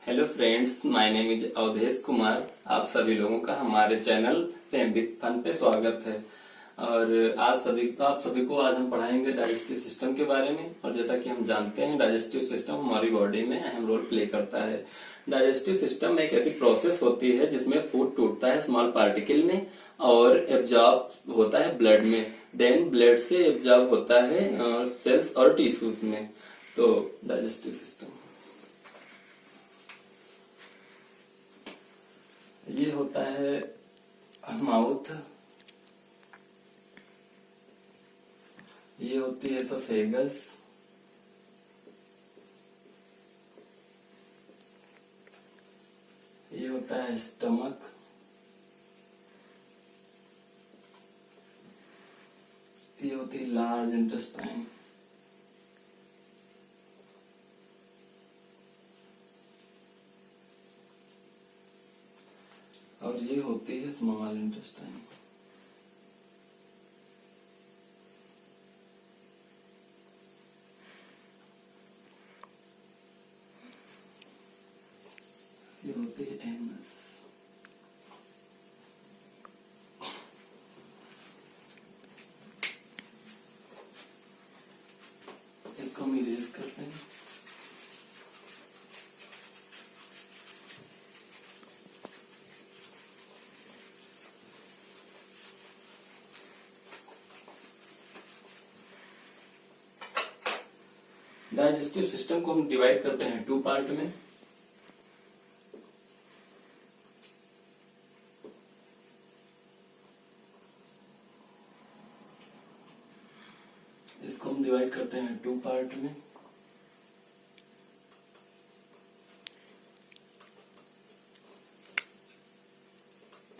Hello friends, my name is Awadhesh Kumar. आप सभी लोगों का हमारे चैनल फेम विद फन पे स्वागत है। और आप सभी को आज हम पढ़ाएंगे डाइजेस्टिव सिस्टम के बारे में। और जैसा कि हम जानते हैं, डाइजेस्टिव सिस्टम हमारी बॉडी में अहम रोल प्ले करता है। डाइजेस्टिव सिस्टम एक ऐसी प्रोसेस होती है जिसमें फूड टूटता है स्मॉल पार्टिकल में और एब्जॉर्ब होता है ब्लड में, देन ब्लड से एब्जॉर्ब होता है सेल्स और टिश्यूज में। तो डाइजेस्टिव सिस्टम ये होता है माउथ, ये होती है एसोफेगस, ये होता है स्टमक, ये होती है लार्ज इंटेस्टाइन, और ये होती है स्मॉल इंटेस्टाइन। ये होती है एनस। इसको हम इरेज करते हैं। डाइजेस्टिव सिस्टम को हम डिवाइड करते हैं टू पार्ट में। इसको हम डिवाइड करते हैं टू पार्ट में।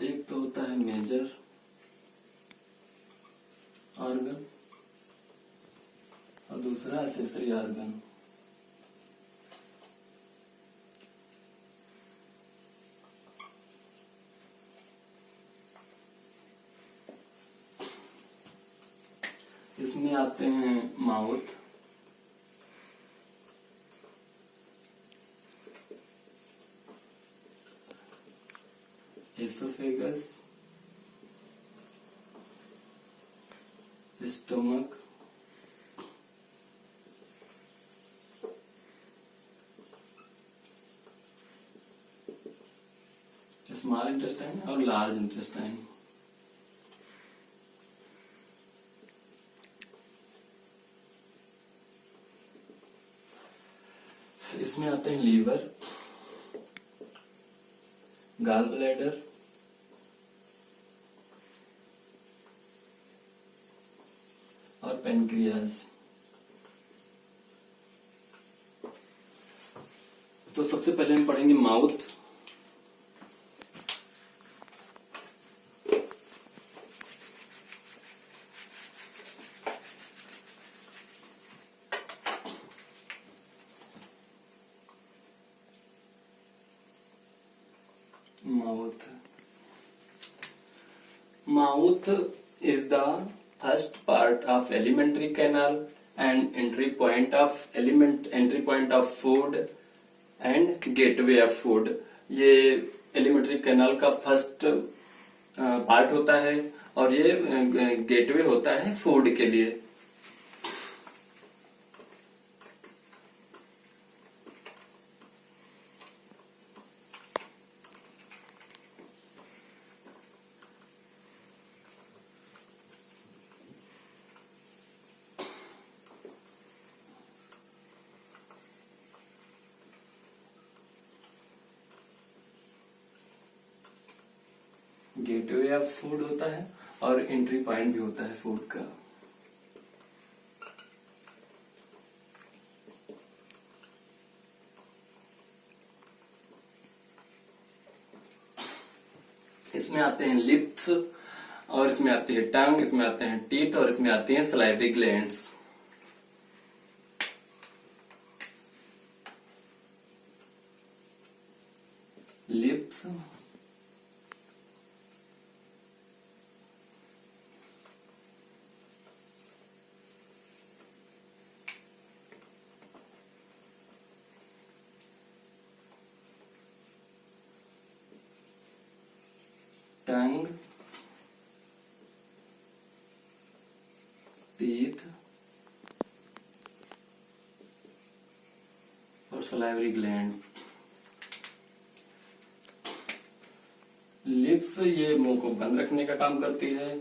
एक तो होता है मेजर ऑर्गन और दूसरा एक्सेसरी ऑर्गन। इसमें आते हैं mouth, oesophagus, stomach, small intestine और लार्ज इंटेस्टाइन। इसमें आते हैं लीवर, गॉल ब्लैडर, और पेनक्रियास। तो सबसे पहले हम पढ़ेंगे mouth. Mouth is the first part of alimentary canal and entry point of food and gateway of food। ये एलिमेंट्री कैनाल का फर्स्ट पार्ट होता है और ये गेटवे होता है फूड के लिए। गेटवे ऑफ फूड होता है और एंट्री पॉइंट भी होता है फूड का। इसमें आते हैं लिप्स, और इसमें आती है टंग, इसमें आते हैं टीथ, और इसमें आती हैं सलाइवरी ग्लैंड्स। लिप्स, टंग, टीथ और सलाइवरी ग्लैंड। लिप्स ये मुंह को बंद रखने का काम करती है।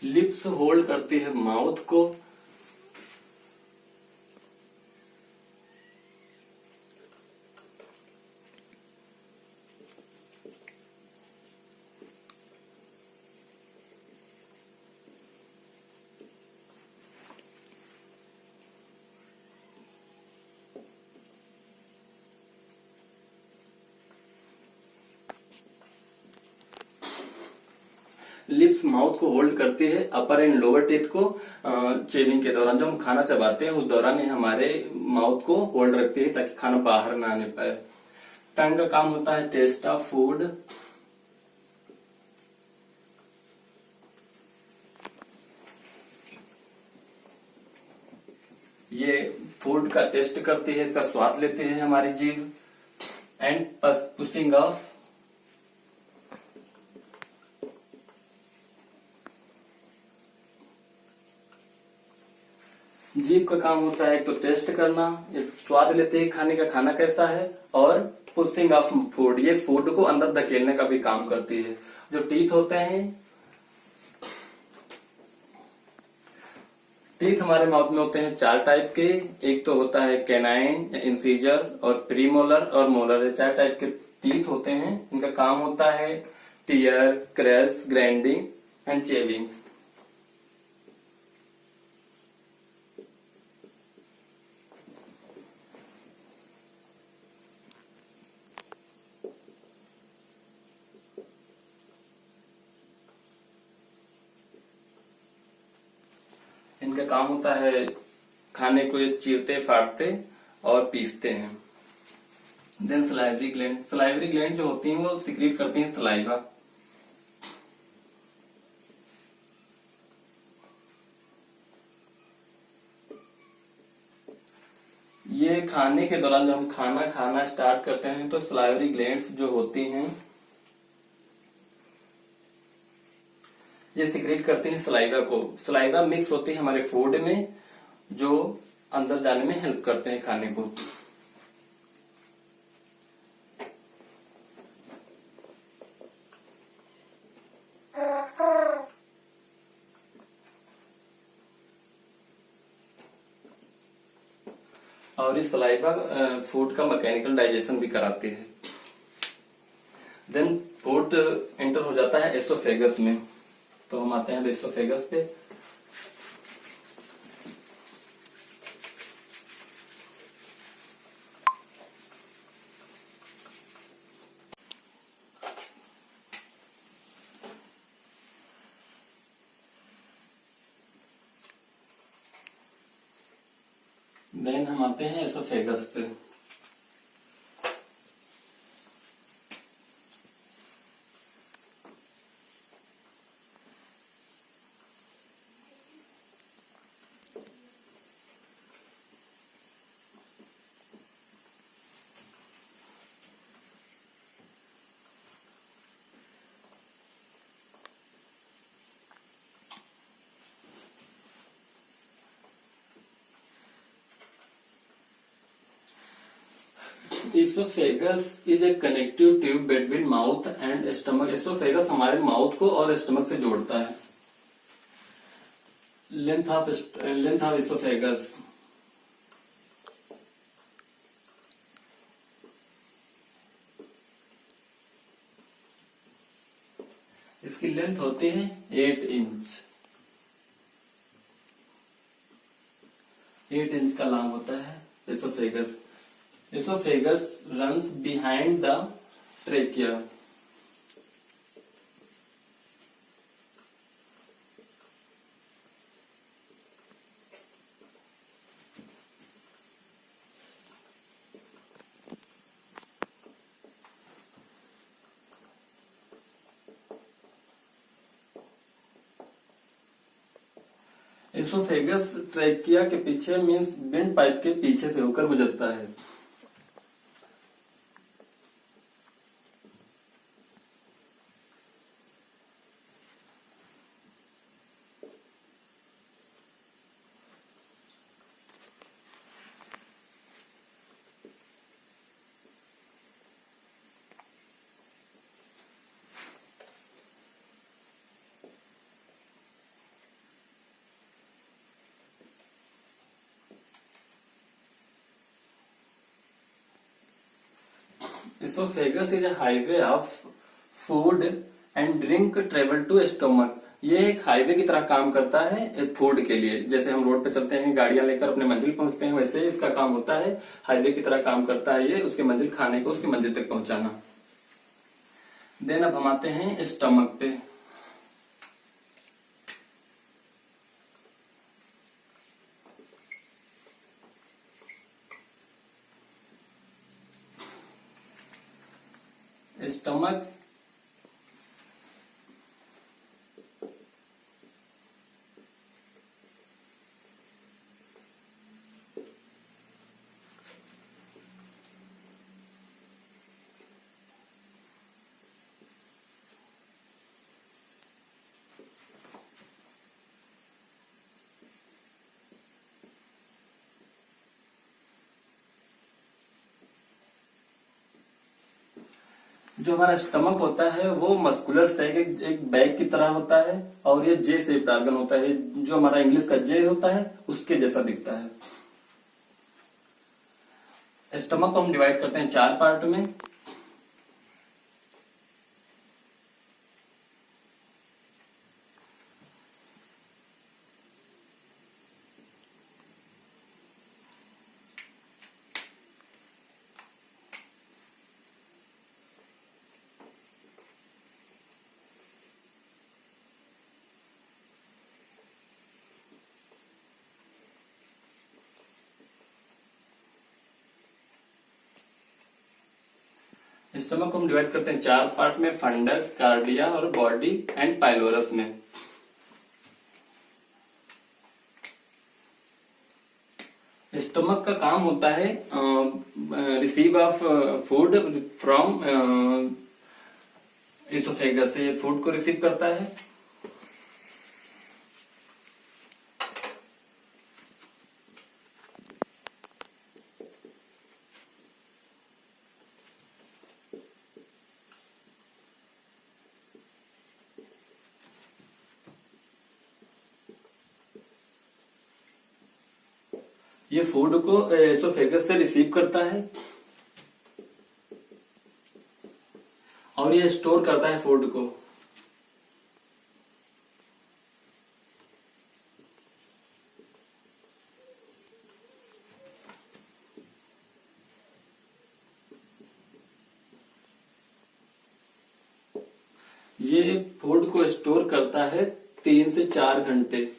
लिप्स होल्ड करती है माउथ को। लिप्स माउथ को होल्ड करती है अपर एंड लोअर टीथ को। चेविंग के दौरान जब हम खाना चबाते हैं उस दौरान ही हमारे माउथ को होल्ड रखती है ताकि खाना बाहर ना आने पाए। टंग का काम होता है टेस्ट ऑफ फूड। ये फूड का टेस्ट करती है, इसका स्वाद लेती है हमारी जीभ। एंड पुशिंग ऑफ, जीभ का काम होता है एक तो टेस्ट करना, एक स्वाद लेते हैं खाने का, खाना कैसा है, और पुशिंग ऑफ फूड, ये फूड को अंदर धकेलने का भी काम करती है। जो टीथ होते हैं, टीथ हमारे माउथ में होते हैं 4 टाइप के। एक तो होता है कैनाइन, इंसीजर और प्रीमोलर और मोलर। ये 4 टाइप के टीथ होते हैं। इनका काम होता है tear, crash, grinding and chewing. इनका काम होता है खाने को चीरते, फाड़ते और पीसते हैं। Then salivary gland, salivary gland जो होती हैं वो सिक्रीट करती हैं सलाइवा। ये खाने के दौरान जब हम खाना खाना स्टार्ट करते हैं तो सलाइवरी ग्लैंड्स जो होती हैं ये सिक्रेट करती हैं सलाइवा को। सलाइवा मिक्स होती है हमारे फूड में जो अंदर जाने में हेल्प करते हैं खाने को। और ये सलाइवा फूड का मैकेनिकल डाइजेशन भी कराती है। देन फूड एंटर हो जाता है एसोफेगस में। तो हम आते हैं एसोफेगस पे। देन हम आते हैं एसोफेगस पे। Oesophagus is a connective tube between mouth and stomach. Oesophagus हमारे माउथ को और स्टमक से जोड़ता है। लेंथ ऑफ एसोफेगस, इसकी लेंथ होती है 8 इंच। 8 इंच का लॉन्ग होता है oesophagus. esophagus runs behind the trachea. Oesophagus trachea के पीछे मीन्स विंड पाइप के पीछे से होकर गुजरता है। Esophagus is a highway of food and drink travel to stomach. ये एक हाईवे की तरह काम करता है फूड के लिए। जैसे हम रोड पे चलते हैं, गाड़ियां लेकर अपने मंजिल पहुंचते हैं, वैसे इसका काम होता है, हाईवे की तरह काम करता है ये, उसके मंजिल खाने को उसकी मंजिल तक पहुंचाना। देन अब हम आते हैं स्टमक पे। स्टमक जो हमारा स्टमक होता है वो मस्कुलर सेक एक बैग की तरह होता है, और ये जे शेप्ड ऑर्गन होता है। जो हमारा इंग्लिश का जे होता है उसके जैसा दिखता है। स्टमक को हम डिवाइड करते हैं 4 पार्ट में। स्टमक को हम डिवाइड करते हैं 4 पार्ट में, फंडस, कार्डिया और बॉडी एंड पाइलोरस में। स्टमक का काम होता है receive of food from oesophagus से, फूड को रिसीव करता है। ये फूड को एसोफेगस से रिसीव करता है और ये स्टोर करता है फूड को। ये फूड को स्टोर करता है 3 से 4 घंटे।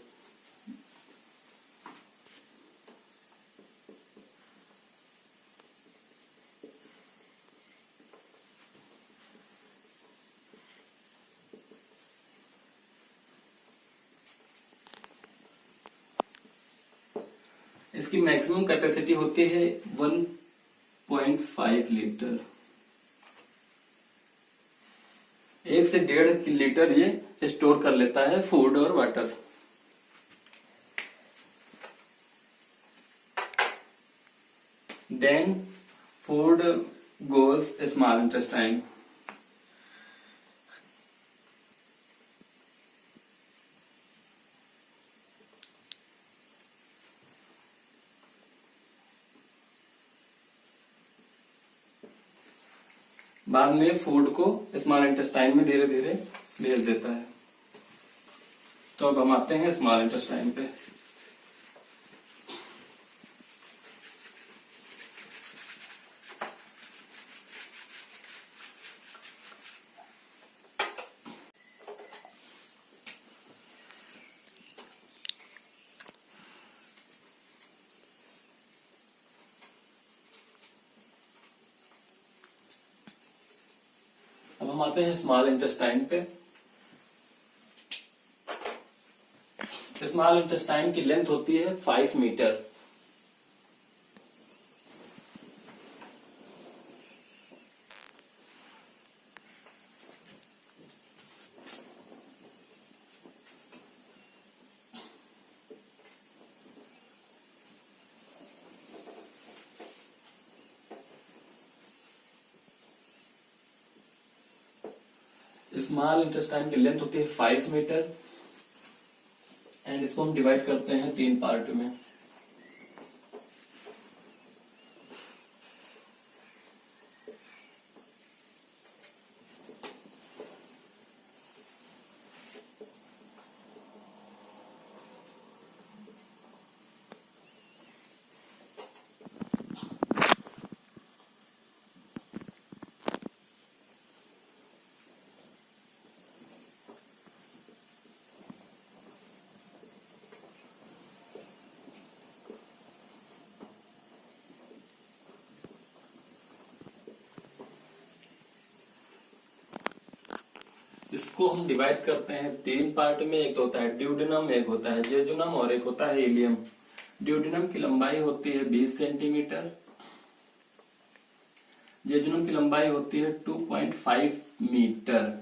इसकी मैक्सिमम कैपेसिटी होती है 1.5 लीटर। 1 से 1.5 लीटर ये स्टोर कर लेता है फूड और water. Then food goes small intestine. बाद में फूड को स्मॉल इंटेस्टाइन में धीरे धीरे भेज देता है। तो अब हम आते हैं स्मॉल इंटेस्टाइन पे। हम आते हैं स्मॉल इंटेस्टाइन पे। स्मॉल इंटेस्टाइन की लेंथ होती है 5 मीटर। स्मॉल इंटेस्टाइन की लेंथ होती है 5 मीटर एंड इसको हम डिवाइड करते हैं 3 पार्ट में। इसको हम डिवाइड करते हैं 3 पार्ट में। एक होता है ड्यूडेनम, एक होता है जेजुनम और एक होता है इलियम। ड्यूडेनम की लंबाई होती है 20 सेंटीमीटर, जेजुनम की लंबाई होती है 2.5 मीटर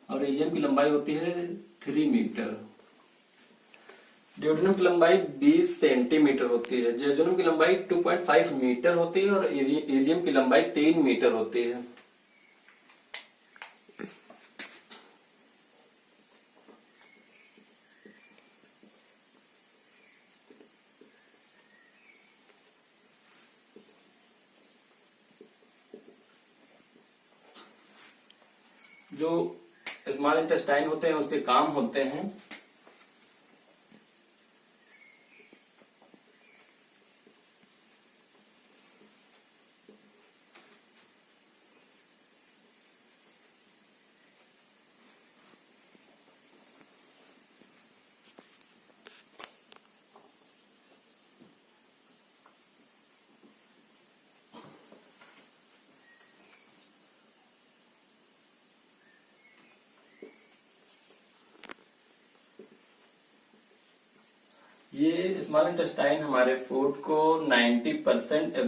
और इलियम की लंबाई होती है 3 मीटर। ड्यूडेनम की लंबाई 20 सेंटीमीटर होती है, जेजुनम की लंबाई 2.5 मीटर होती है और इलियम की लंबाई 3 मीटर होती है। जो स्मॉल इंटेस्टाइन होते हैं उसके काम होते हैं ये स्मॉल इंटेस्टाइन हमारे फूड को 90%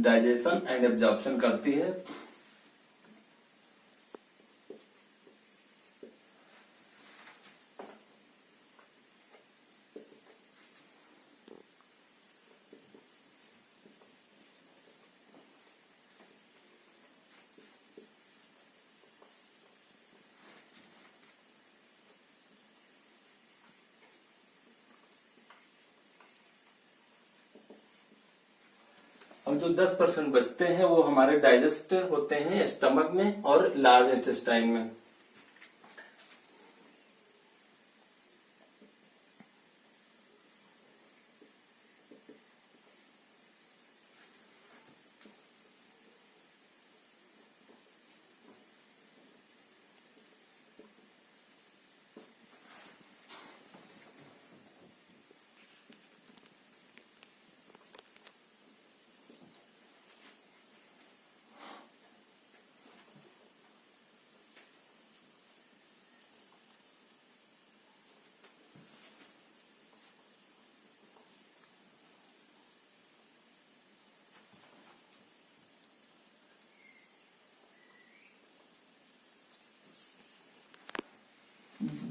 डाइजेशन एंड एब्जॉर्प्शन करती है। और जो 10% बचते हैं वो हमारे डाइजेस्ट होते हैं स्टमक में और लार्ज इंटेस्टाइन में।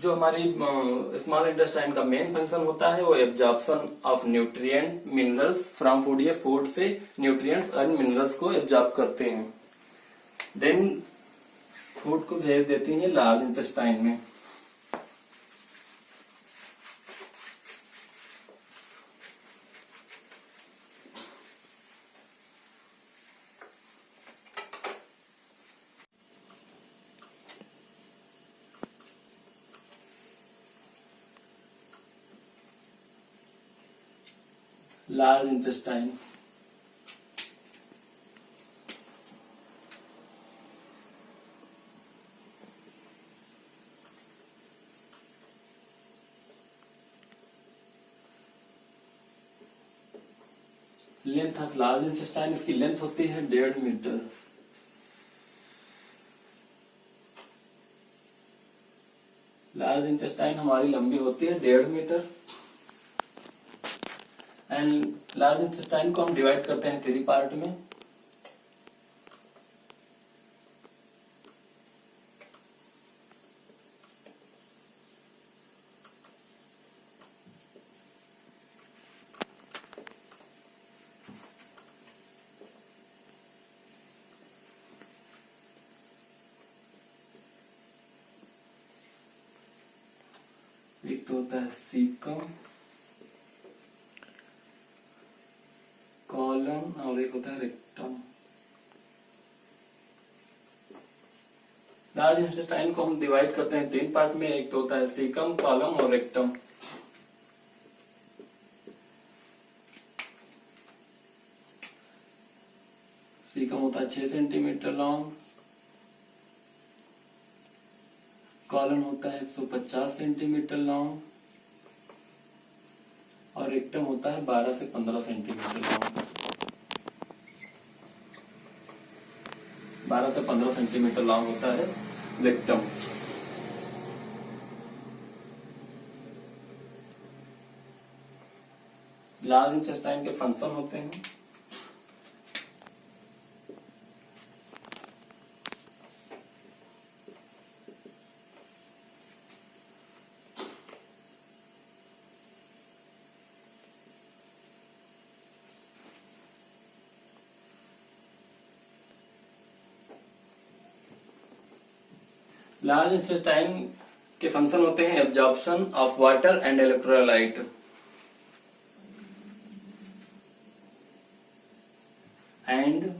जो हमारी स्मॉल इंटेस्टाइन का मेन फंक्शन होता है वो absorption of nutrient minerals from food. ये फूड से न्यूट्रिएंट्स और मिनरल्स को एब्जॉर्ब करते हैं, देन फूड को भेज देती है लार्ज इंटेस्टाइन में। Large intestine length of large intestine, इसकी लेंथ होती है 1.5 मीटर। लार्ज इंटेस्टाइन हमारी लंबी होती है 1.5 मीटर। एंड लार्ज इंटेस्टाइन को हम डिवाइड करते हैं 3 पार्ट में। एक तो होता है सीकम, कॉलम, और एक होता है रेक्टम। लार्ज इंटेस्टाइन को हम डिवाइड करते हैं 3 पार्ट में। एक तो होता है सीकम, कॉलम और रेक्टम। सीकम होता है 6 सेंटीमीटर लॉन्ग, कॉलम होता है 150 सेंटीमीटर लॉन्ग और रेक्टम होता है 12 से 15 सेंटीमीटर लॉन्ग। 12 से 15 सेंटीमीटर लॉन्ग होता है रेक्टम। लार्ज इंटेस्टाइन के फंक्शन होते हैं लार्ज इंटेस्टाइन के फंक्शन होते हैं absorption of water and electrolyte, and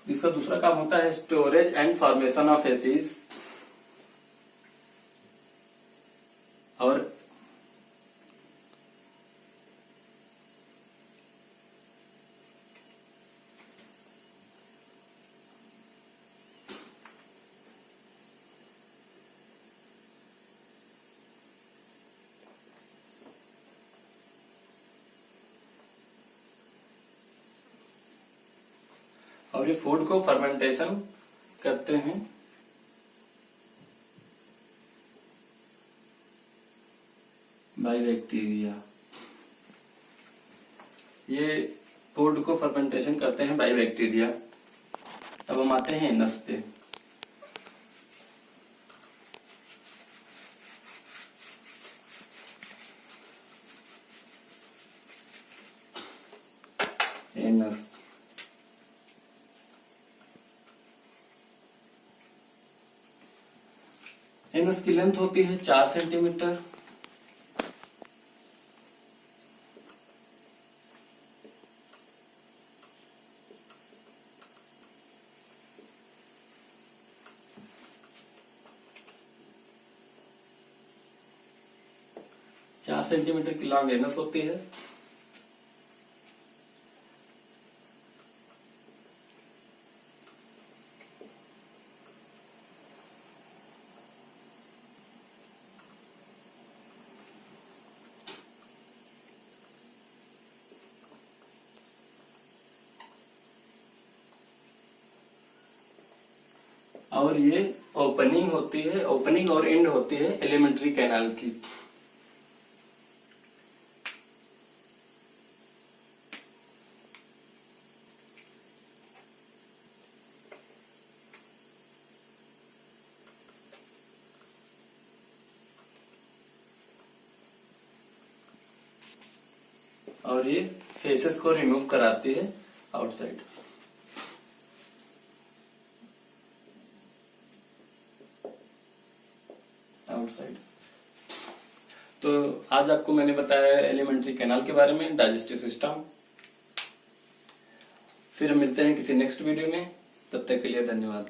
इसका दूसरा काम होता है storage and formation of acids और ये फूड को फर्मेंटेशन करते हैं। बाय बैक्टीरिया, ये फूड को फर्मेंटेशन करते हैं बाय बैक्टीरिया। अब हम आते हैं एनस पे। एनस एनस की लेंथ होती है 4 सेंटीमीटर। की लॉन्ग एनस होती है। और ये ओपनिंग होती है, ओपनिंग और एंड होती है एलिमेंट्री कैनाल की। और ये फेसेस को रिमूव कराती है आउटसाइड। तो आज आपको मैंने बताया एलिमेंट्री कैनाल के बारे में, डाइजेस्टिव सिस्टम। फिर हम मिलते हैं किसी नेक्स्ट वीडियो में, तब तक के लिए धन्यवाद।